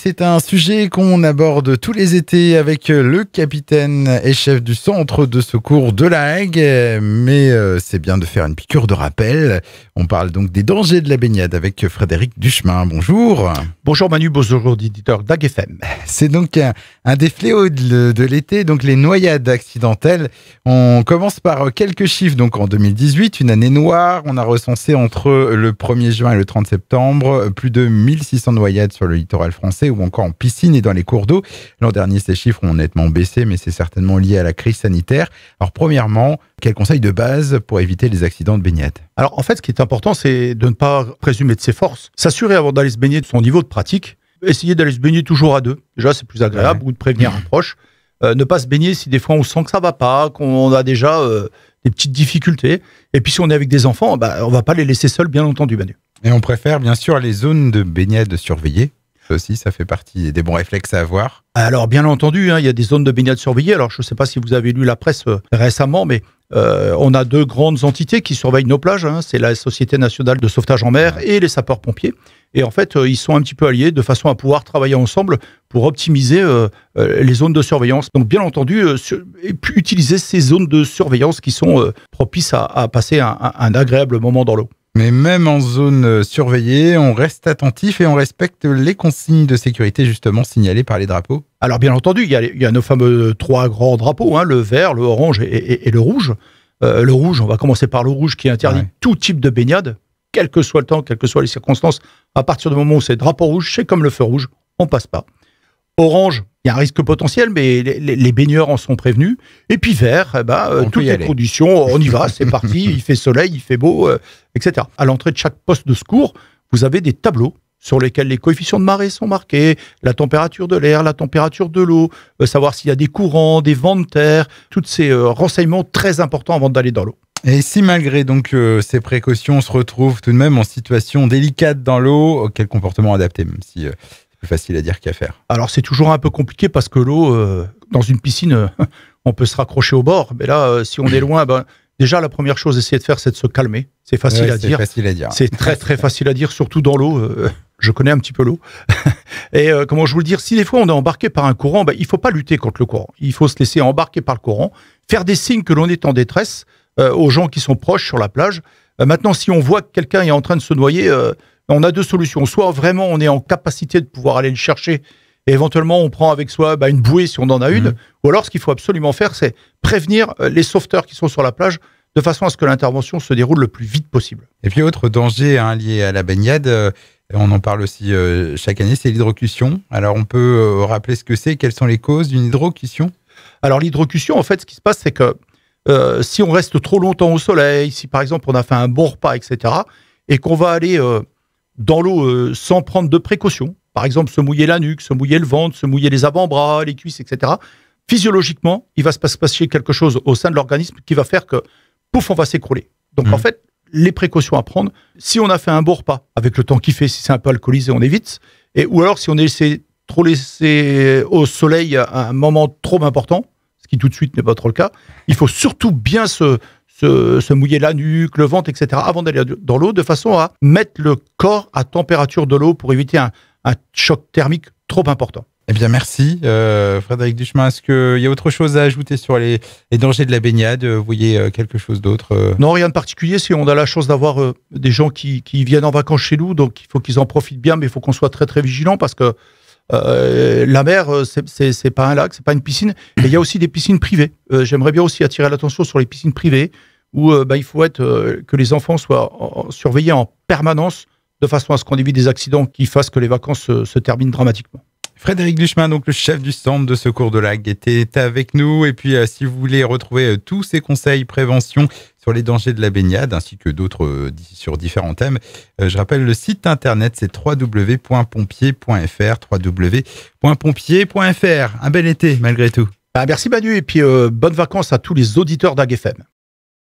c'est un sujet qu'on aborde tous les étés avec le capitaine et chef du centre de secours de La Hague. Mais c'est bien de faire une piqûre de rappel. On parle donc des dangers de la baignade avec Frédéric Duchemin. Bonjour. Bonjour Manu, bonjour auditeurs d'Ag FM. C'est donc un des fléaux de l'été, donc les noyades accidentelles. On commence par quelques chiffres. Donc en 2018, une année noire, on a recensé entre le 1er juin et le 30 septembre plus de 1600 noyades sur le littoral français ou encore en piscine et dans les cours d'eau. L'an dernier, ces chiffres ont nettement baissé, mais c'est certainement lié à la crise sanitaire. Alors premièrement, quel conseil de base pour éviter les accidents de baignade? Alors en fait, ce qui est important, c'est de ne pas présumer de ses forces. S'assurer avant d'aller se baigner de son niveau de pratique. Essayer d'aller se baigner toujours à deux. Déjà, c'est plus agréable, ou de prévenir un proche. Ne pas se baigner si des fois on sent que ça va pas, qu'on a déjà des petites difficultés. Et puis si on est avec des enfants, on va pas les laisser seuls, bien entendu, Manu. Et on préfère bien sûr les zones de baignade surveillées. Ça aussi, ça fait partie des bons réflexes à avoir. Alors bien entendu, il y a des zones de baignade surveillées. Alors je ne sais pas si vous avez lu la presse récemment, mais on a deux grandes entités qui surveillent nos plages. C'est la Société nationale de sauvetage en mer et les sapeurs-pompiers. Et en fait, ils sont un petit peu alliés de façon à pouvoir travailler ensemble pour optimiser les zones de surveillance. Donc bien entendu, utiliser ces zones de surveillance qui sont propices à passer un agréable moment dans l'eau. Mais même en zone surveillée, on reste attentif et on respecte les consignes de sécurité justement signalées par les drapeaux. Alors bien entendu, il y a nos fameux trois grands drapeaux, le vert, le orange et le rouge. Le rouge, on va commencer par le rouge qui interdit tout type de baignade, quel que soit le temps, quelles que soient les circonstances. À partir du moment où c'est drapeau rouge, c'est comme le feu rouge, on passe pas. Orange, il y a un risque potentiel, mais les baigneurs en sont prévenus. Et puis vert, toutes les conditions, on y va, c'est parti, il fait soleil, il fait beau, etc. À l'entrée de chaque poste de secours, vous avez des tableaux sur lesquels les coefficients de marée sont marqués, la température de l'air, la température de l'eau, savoir s'il y a des courants, des vents de terre, tous ces renseignements très importants avant d'aller dans l'eau. Et si malgré donc ces précautions, on se retrouve tout de même en situation délicate dans l'eau, quel comportement adapter, même si c'est plus facile à dire qu'à faire? Alors c'est toujours un peu compliqué parce que l'eau, dans une piscine, on peut se raccrocher au bord. Mais là, si on est loin, déjà la première chose à essayer de faire, c'est de se calmer. C'est facile à dire. C'est très très facile à dire, surtout dans l'eau. Je connais un petit peu l'eau. Et comment je vous le dire, si des fois on est embarqué par un courant, il faut pas lutter contre le courant. Il faut se laisser embarquer par le courant, faire des signes que l'on est en détresse aux gens qui sont proches sur la plage. Maintenant, si on voit que quelqu'un est en train de se noyer, on a deux solutions. Soit vraiment on est en capacité de pouvoir aller le chercher et éventuellement on prend avec soi une bouée si on en a une. Ou alors ce qu'il faut absolument faire, c'est prévenir les sauveteurs qui sont sur la plage de façon à ce que l'intervention se déroule le plus vite possible. Et puis autre danger lié à la baignade, on en parle aussi chaque année, c'est l'hydrocution. Alors on peut rappeler ce que c'est, quelles sont les causes d'une hydrocution? Alors l'hydrocution, en fait, ce qui se passe, c'est que si on reste trop longtemps au soleil, si par exemple on a fait un bon repas, etc., et qu'on va aller dans l'eau sans prendre de précautions, par exemple se mouiller la nuque, se mouiller le ventre, se mouiller les avant-bras, les cuisses, etc., physiologiquement, il va se passer quelque chose au sein de l'organisme qui va faire que, pouf, on va s'écrouler. Donc en fait, les précautions à prendre, si on a fait un bon repas, avec le temps qu'il fait, si c'est un peu alcoolisé, on évite, ou alors si on est trop laissé au soleil à un moment trop important, ce qui tout de suite n'est pas trop le cas, il faut surtout bien se mouiller la nuque, le ventre, etc., avant d'aller dans l'eau, de façon à mettre le corps à température de l'eau pour éviter un choc thermique trop important. Eh bien, merci Frédéric Duchemin. Est-ce qu'il y a autre chose à ajouter sur les dangers de la baignade? Vous voyez quelque chose d'autre? Non, rien de particulier. Si on a la chance d'avoir des gens qui viennent en vacances chez nous, donc il faut qu'ils en profitent bien, mais il faut qu'on soit très très vigilant parce que la mer, c'est pas un lac, c'est pas une piscine. Et il y a aussi des piscines privées. J'aimerais bien aussi attirer l'attention sur les piscines privées où il faut que les enfants soient surveillés en permanence de façon à ce qu'on évite des accidents qui fassent que les vacances se terminent dramatiquement. Frédéric Duchemin, donc le chef du centre de secours de La Hague, était avec nous. Et puis, si vous voulez retrouver tous ces conseils prévention sur les dangers de la baignade, ainsi que d'autres sur différents thèmes, je rappelle le site internet, c'est www.pompier.fr, www.pompier.fr. Un bel été, malgré tout. Merci Manu, et puis bonnes vacances à tous les auditeurs d'Ag FM.